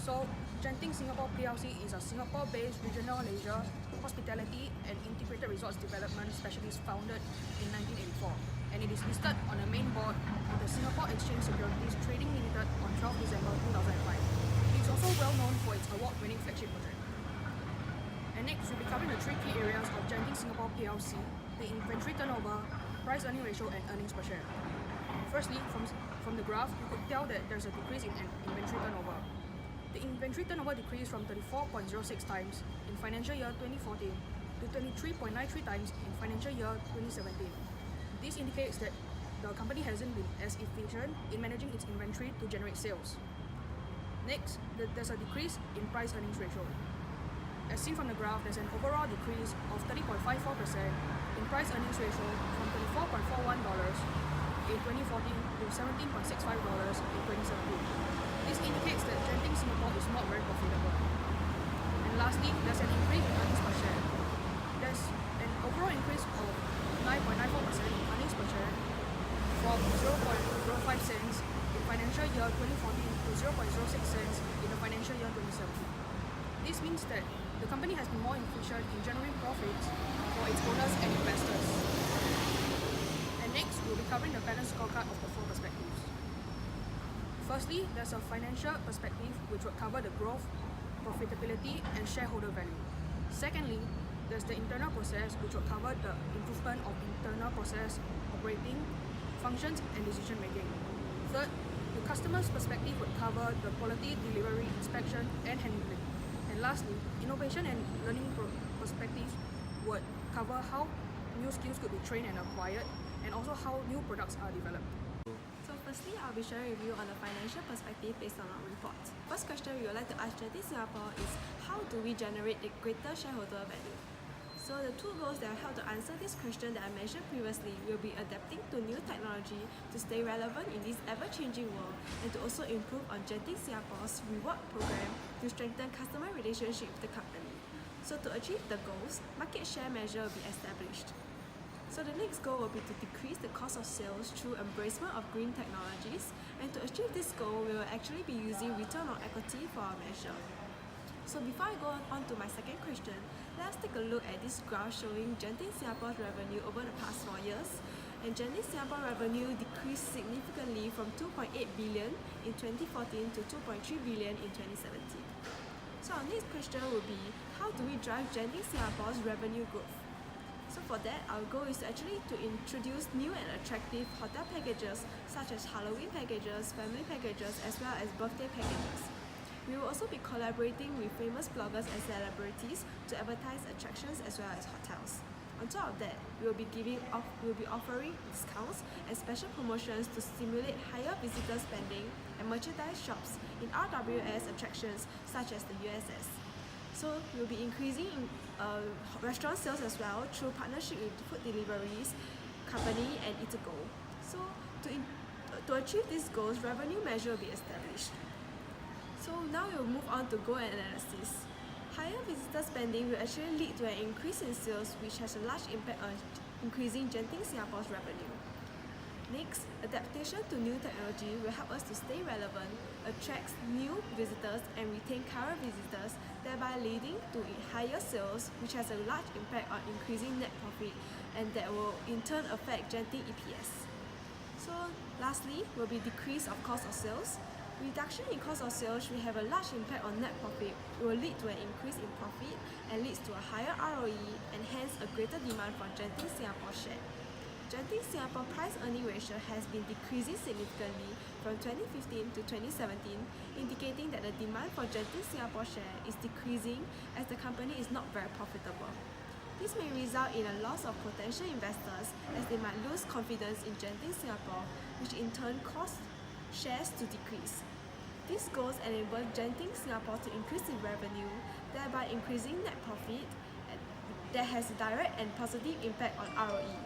So, Genting Singapore PLC is a Singapore-based regional leisure, hospitality and integrated resorts development specialist founded in 1984, and it is listed on the main board of the Singapore Exchange Securities Trading Limited on 12 December 2005. It is also well known for its award-winning flagship project. And next, we'll be covering the three key areas of Genting Singapore PLC: the inventory turnover, price-earning ratio, and earnings per share. Firstly, from the graph, you could tell that there's a decrease in inventory turnover. The inventory turnover decreased from 34.06 times in financial year 2014 to 23.93 times in financial year 2017. This indicates that the company hasn't been as efficient in managing its inventory to generate sales. Next, there's a decrease in price-earnings ratio. As seen from the graph, there's an overall decrease of 30.54% in price-earnings ratio from $34.41 in 2014 to $17.65 in 2017. This indicates that Genting Singapore is not very profitable. And lastly, there's an increase in earnings per share. There's an overall increase of 9.94% in earnings per share from 0.05 cents in financial year 2014 to 0.06 cents in the financial year 2017. This means that the company has been more efficient in generating profits for its owners and investors. And next, we'll be covering the balanced scorecard of the four perspectives. Firstly, there's a financial perspective which will cover the growth, profitability, and shareholder value. Secondly, there's the internal process which will cover the improvement of internal process, operating, functions, and decision making. Third, the customer's perspective would cover the quality, delivery, inspection, and handling. And lastly, innovation and learning perspectives would cover how new skills could be trained and acquired, and also how new products are developed. So firstly, I'll be sharing with you on the financial perspective based on our report. First question we would like to ask Genting Singapore is, how do we generate the greater shareholder value? So the two goals that help to answer this question that I mentioned previously will be adapting to new technology to stay relevant in this ever-changing world, and to also improve on Genting Singapore's reward program to strengthen customer relationship with the company. So to achieve the goals, market share measure will be established. So the next goal will be to decrease the cost of sales through embracement of green technologies, and to achieve this goal, we will actually be using return on equity for our measure. So before I go on to my second question, let's take a look at this graph showing Genting Singapore's revenue over the past 4 years. And Genting Singapore revenue decreased significantly from 2.8 billion in 2014 to 2.3 billion in 2017. So our next question will be, how do we drive Genting Singapore's revenue growth? So for that, our goal is actually to introduce new and attractive hotel packages such as Halloween packages, family packages, as well as birthday packages. We will also be collaborating with famous bloggers and celebrities to advertise attractions as well as hotels. On top of that, we will be offering discounts and special promotions to stimulate higher visitor spending and merchandise shops in RWS attractions such as the USS. So we'll be increasing restaurant sales as well through partnership with food deliveries company and Eatigo. So to achieve these goals, revenue measure will be established. So now we'll move on to goal analysis. Higher visitor spending will actually lead to an increase in sales, which has a large impact on increasing Genting Singapore's revenue. Next, adaptation to new technology will help us to stay relevant, attract new visitors, and retain current visitors, thereby leading to higher sales, which has a large impact on increasing net profit, and that will in turn affect Genting EPS. So lastly, will be decrease of cost of sales. Reduction in cost of sales will have a large impact on net profit. It will lead to an increase in profit and leads to a higher ROE, and hence a greater demand for Genting Singapore share. Genting Singapore price-earning ratio has been decreasing significantly from 2015 to 2017, indicating that the demand for Genting Singapore share is decreasing as the company is not very profitable. This may result in a loss of potential investors as they might lose confidence in Genting Singapore, which in turn cause shares to decrease. These goals enable Genting Singapore to increase its revenue, thereby increasing net profit that has a direct and positive impact on ROE.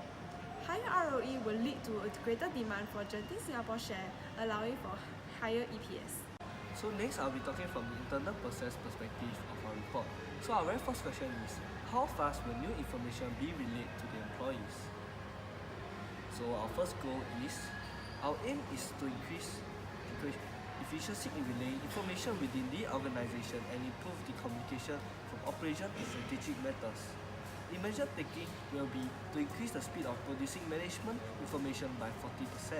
Higher ROE will lead to a greater demand for Genting Singapore share, allowing for higher EPS. So next, I'll be talking from the internal process perspective of our report. So our very first question is, how fast will new information be relayed to the employees? So our first goal is, our aim is to increase efficiency in relaying information within the organization and improve the communication from operation to strategic matters. The measure taking will be to increase the speed of producing management information by 40%.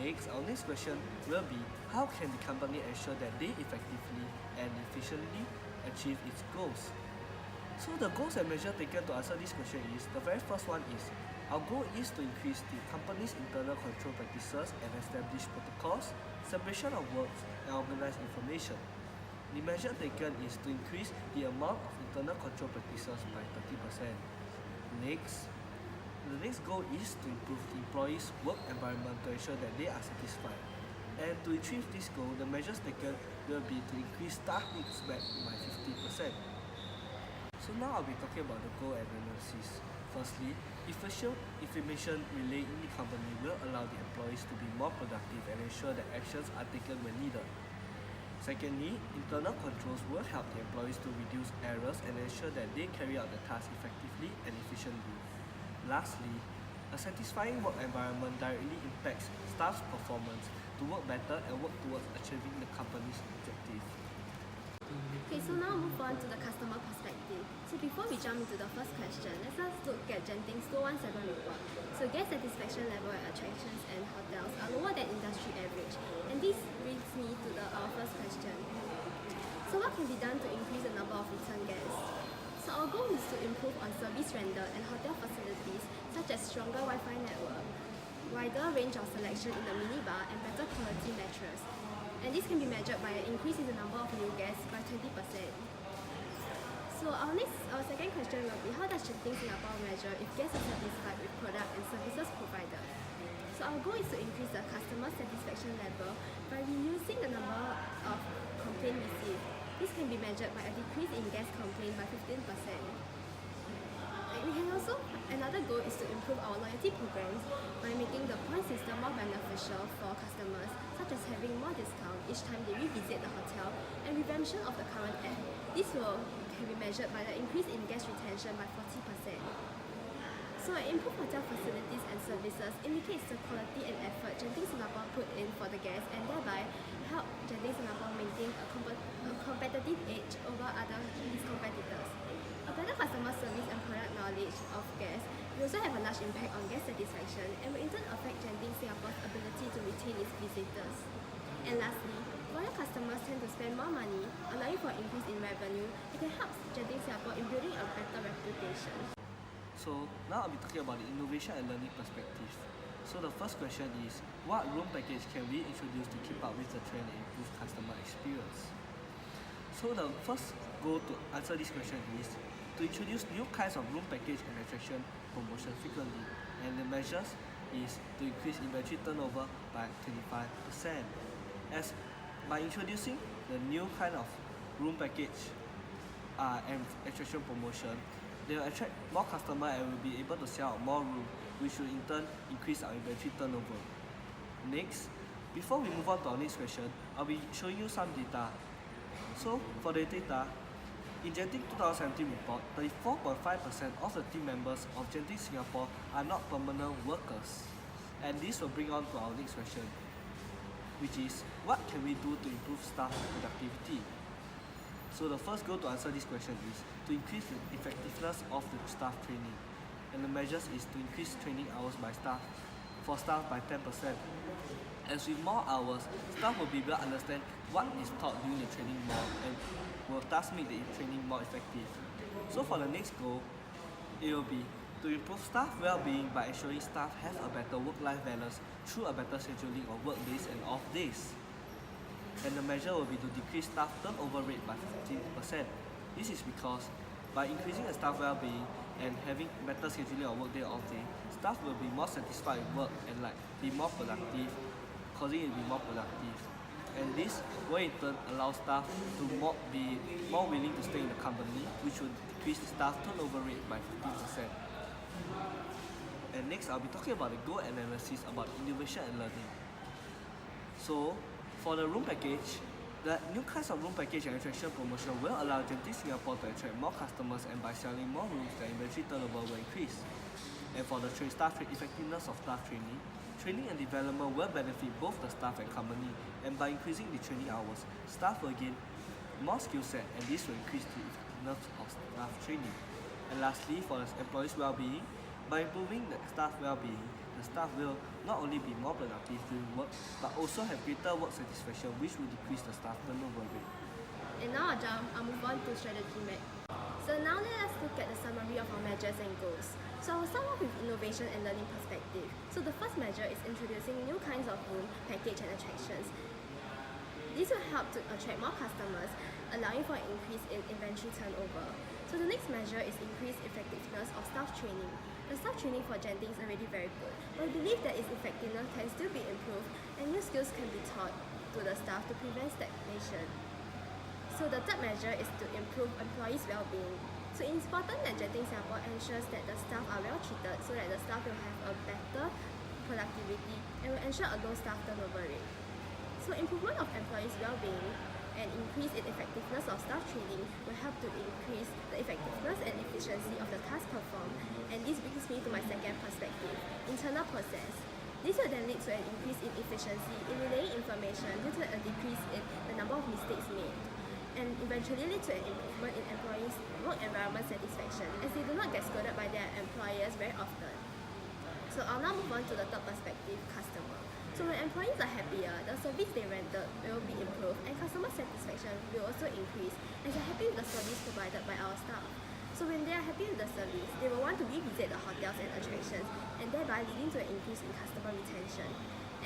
Next, our next question will be how can the company ensure that they effectively and efficiently achieve its goals? So the goals and measures taken to answer this question is, the very first one is, our goal is to increase the company's internal control practices and establish protocols, separation of works, and organize information. The measure taken is to increase the amount of internal control practices by 30%. Next, the next goal is to improve the employees' work environment to ensure that they are satisfied. And to achieve this goal, the measures taken will be to increase staff needs back by 50%. So now I'll be talking about the goal and analysis. Firstly, efficient information relayed in the company will allow the employees to be more productive and ensure that actions are taken when needed. Secondly, internal controls will help the employees to reduce errors and ensure that they carry out the task effectively and efficiently. Lastly, a satisfying work environment directly impacts staff's performance to work better and work towards achieving the company's objective. Okay, so now move on to the customer perspective. So before we jump into the first question, let's look at Genting's 217 report. So guest satisfaction level at attractions and hotels are lower than industry average. And this brings me to our first question. So what can be done to increase the number of return guests? So our goal is to improve on service render and hotel facilities such as stronger Wi-Fi network, wider range of selection in the minibar and better quality mattress. And this can be measured by an increase in the number of new guests by 20%. So our second question will be, how does Genting Singapore measure if guests are satisfied with product and services provided? So our goal is to increase the customer satisfaction level by reducing the number of complaints received. This can be measured by a decrease in guest complaints by 15%. Another goal is to improve our loyalty programs by making the point system more beneficial for customers, such as having more discount each time they revisit the hotel and redemption of the current app. This can be measured by the increase in guest retention by 40%. So improved hotel facilities and services indicates the quality and effort Genting Singapore put in for the guests and thereby help Genting Singapore maintain a competitive edge over its competitors. A better customer service and product knowledge of guests will also have a large impact on guest satisfaction and will in turn affect Genting Singapore's ability to retain its visitors. And lastly, loyal customers tend to spend more money, allowing for an increase in revenue. It can help Genting Singapore in building a better reputation. So now I'll be talking about the innovation and learning perspective. So the first question is, what room package can we introduce to keep up with the trend and improve customer experience? So the first goal to answer this question is to introduce new kinds of room package and attraction promotion frequently, and the measures is to increase inventory turnover by 25%. As by introducing the new kind of room package and attraction promotion, they will attract more customers and will be able to sell out more rooms, which will in turn increase our inventory turnover. Next, before we move on to our next question, I'll be showing you some data. So for the data, in Genting 2017 report, 34.5% of the team members of Genting Singapore are not permanent workers. And this will bring on to our next question, which is, what can we do to improve staff productivity? So the first goal to answer this question is to increase the effectiveness of the staff training. And the measures is to increase training hours for staff by 10%. As with more hours, staff will be able to understand what is taught during the training more and will thus make the training more effective. So for the next goal, it will be to improve staff well-being by ensuring staff have a better work-life balance through a better scheduling of work days and off days. And the measure will be to decrease staff turnover rate by 15%. This is because by increasing the staff well-being and having better scheduling of work day off day, staff will be more satisfied with work and be more productive, causing it to be more productive. And this will in turn allow staff to be more willing to stay in the company, which will decrease the staff turnover rate by 15%. And next, I'll be talking about the goal analysis about innovation and learning. So, for the room package, the new kinds of room package and attraction promotion will allow Genting Singapore to attract more customers, and by selling more rooms, the inventory turnover will increase. And for the staff effectiveness of staff training, Training and development will benefit both the staff and company, and by increasing the training hours, staff will gain more skill set, and this will increase the effectiveness of staff training. And lastly, for the employees' well-being, by improving the staff well-being, the staff will not only be more productive during work, but also have greater work satisfaction, which will decrease the staff turnover rate. And now I'll move on to strategy map. So now let us look at the summary of our measures and goals. So I will start off with innovation and learning perspective. So the first measure is introducing new kinds of room, package and attractions. This will help to attract more customers, allowing for an increase in inventory turnover. So the next measure is increased effectiveness of staff training. The staff training for Genting is already very good, but we believe that its effectiveness can still be improved and new skills can be taught to the staff to prevent stagnation. So the third measure is to improve employees' well-being. So it's important that Genting Singapore ensures that the staff are well treated so that the staff will have a better productivity and will ensure a low staff turnover rate. So improvement of employees' well-being and increase in effectiveness of staff training will help to increase the effectiveness and efficiency of the task performed. And this brings me to my second perspective, internal process. This will then lead to an increase in efficiency in relaying information due to a decrease in the number of mistakes made, and eventually lead to an improvement in employees' work environment satisfaction, as they do not get scolded by their employers very often. So I'll now move on to the third perspective, customer. So when employees are happier, the service they rented will be improved and customer satisfaction will also increase as they're happy with the service provided by our staff. So when they are happy with the service, they will want to revisit the hotels and attractions, and thereby leading to an increase in customer retention.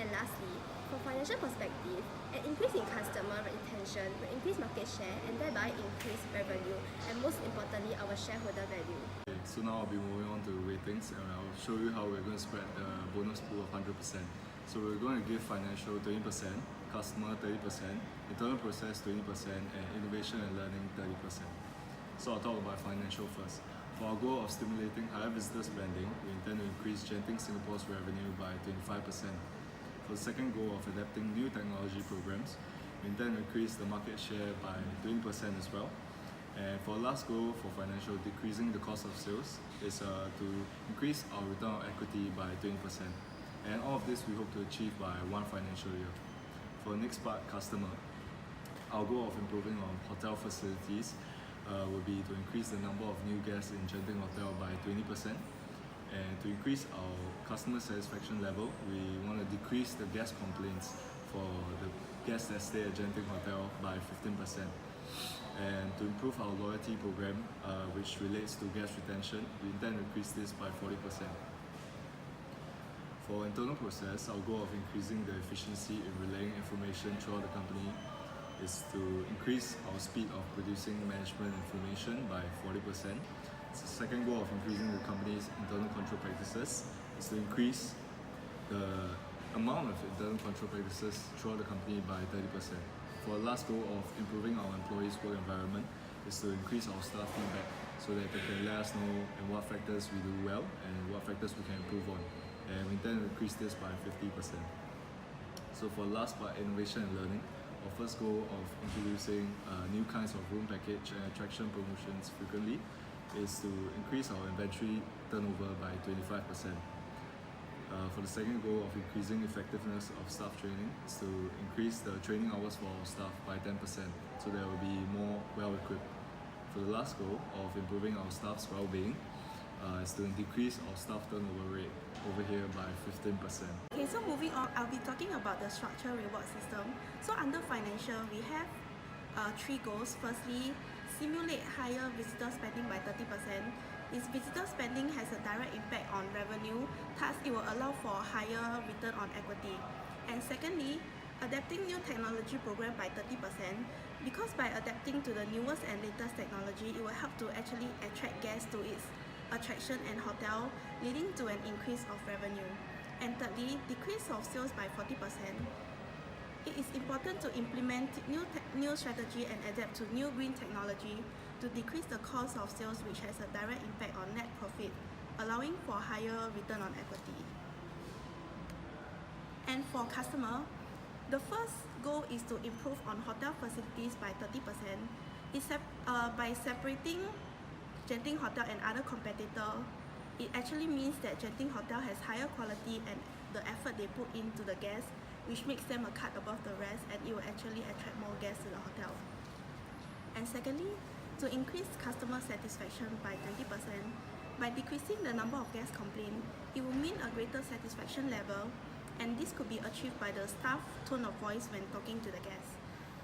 And lastly, from financial perspective, an increase in customer retention will increase market share and thereby increase revenue, and most importantly, our shareholder value. Okay, so now I'll be moving on to ratings, and I'll show you how we're going to spread the bonus pool of 100%. So we're going to give financial 20%, customer 30%, internal process 20%, and innovation and learning 30%. So I'll talk about financial first. For our goal of stimulating higher visitor spending, we intend to increase Genting Singapore's revenue by 25%. For the second goal of adapting new technology programs, we intend to increase the market share by 20% as well. And for our last goal for financial, decreasing the cost of sales, is to increase our return on equity by 20%. And all of this we hope to achieve by one financial year. For the next part, customer. Our goal of improving our hotel facilities will be to increase the number of new guests in Genting Hotel by 20%. And to increase our customer satisfaction level, we want to decrease the guest complaints for the guests that stay at Genting Hotel by 15%. And to improve our loyalty program, which relates to guest retention, we intend to increase this by 40%. For internal process, our goal of increasing the efficiency in relaying information throughout the company is to increase our speed of producing management information by 40%. The second goal of increasing the company's internal control practices is to increase the amount of internal control practices throughout the company by 30%. For the last goal of improving our employees' work environment is to increase our staff feedback so that they can let us know in what factors we do well and what factors we can improve on. And we intend to increase this by 50%. So for the last part, innovation and learning, our first goal of introducing new kinds of room package and attraction promotions frequently is to increase our inventory turnover by 25%. For the second goal of increasing effectiveness of staff training is to increase the training hours for our staff by 10% so they will be more well-equipped. For the last goal of improving our staff's well-being is to decrease our staff turnover rate over here by 15%. Okay, so moving on, I'll be talking about the structural reward system. So under financial, we have three goals. Firstly, simulate higher visitor spending by 30%. If visitor spending has a direct impact on revenue, thus it will allow for higher return on equity. And secondly, adapting new technology program by 30%, because by adapting to the newest and latest technology, it will help to actually attract guests to its attraction and hotel, leading to an increase of revenue. And thirdly, decrease of sales by 40%. It is important to implement new strategy and adapt to new green technology to decrease the cost of sales, which has a direct impact on net profit, allowing for higher return on equity. And for customer, the first goal is to improve on hotel facilities by 30%. By separating Genting Hotel and other competitor, it actually means that Genting Hotel has higher quality and the effort they put into the guests, which makes them a cut above the rest, and it will actually attract more guests to the hotel. And secondly, to increase customer satisfaction by 20%, by decreasing the number of guest complaints, it will mean a greater satisfaction level, and this could be achieved by the staff tone of voice when talking to the guests.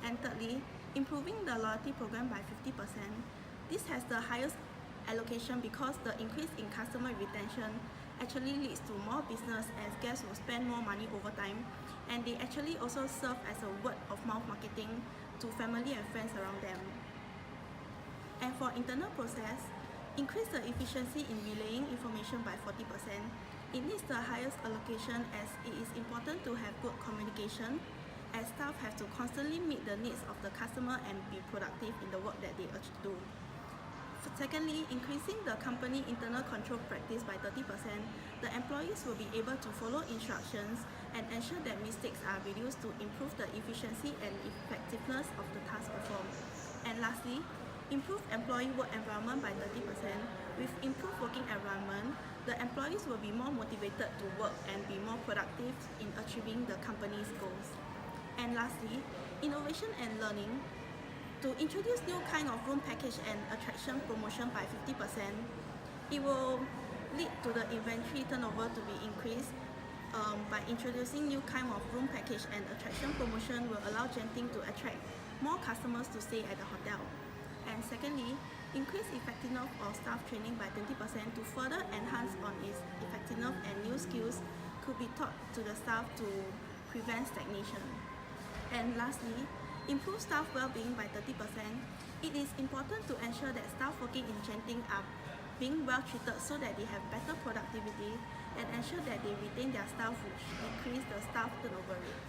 And thirdly, improving the loyalty program by 50%. This has the highest allocation because the increase in customer retention actually leads to more business as guests will spend more money over time, and they actually also serve as a word of mouth marketing to family and friends around them. And for internal process, increase the efficiency in relaying information by 40%. It needs the highest allocation as it is important to have good communication, as staff have to constantly meet the needs of the customer and be productive in the work that they do. Secondly, increasing the company internal control practice by 30%, the employees will be able to follow instructions and ensure that mistakes are reduced to improve the efficiency and effectiveness of the task performed. And lastly, improve employee work environment by 30%. With improved working environment, the employees will be more motivated to work and be more productive in achieving the company's goals. And lastly, innovation and learning. To introduce new kind of room package and attraction promotion by 50%, it will lead to the inventory turnover to be increased. By introducing new kind of room package and attraction promotion will allow Genting to attract more customers to stay at the hotel. And secondly, increase effectiveness of staff training by 20% to further enhance on its effectiveness, and new skills could be taught to the staff to prevent stagnation. And lastly, improve staff well-being by 30%. It is important to ensure that staff working in Genting are being well treated so that they have better productivity, and ensure that they retain their staff, which decrease the staff turnover rate.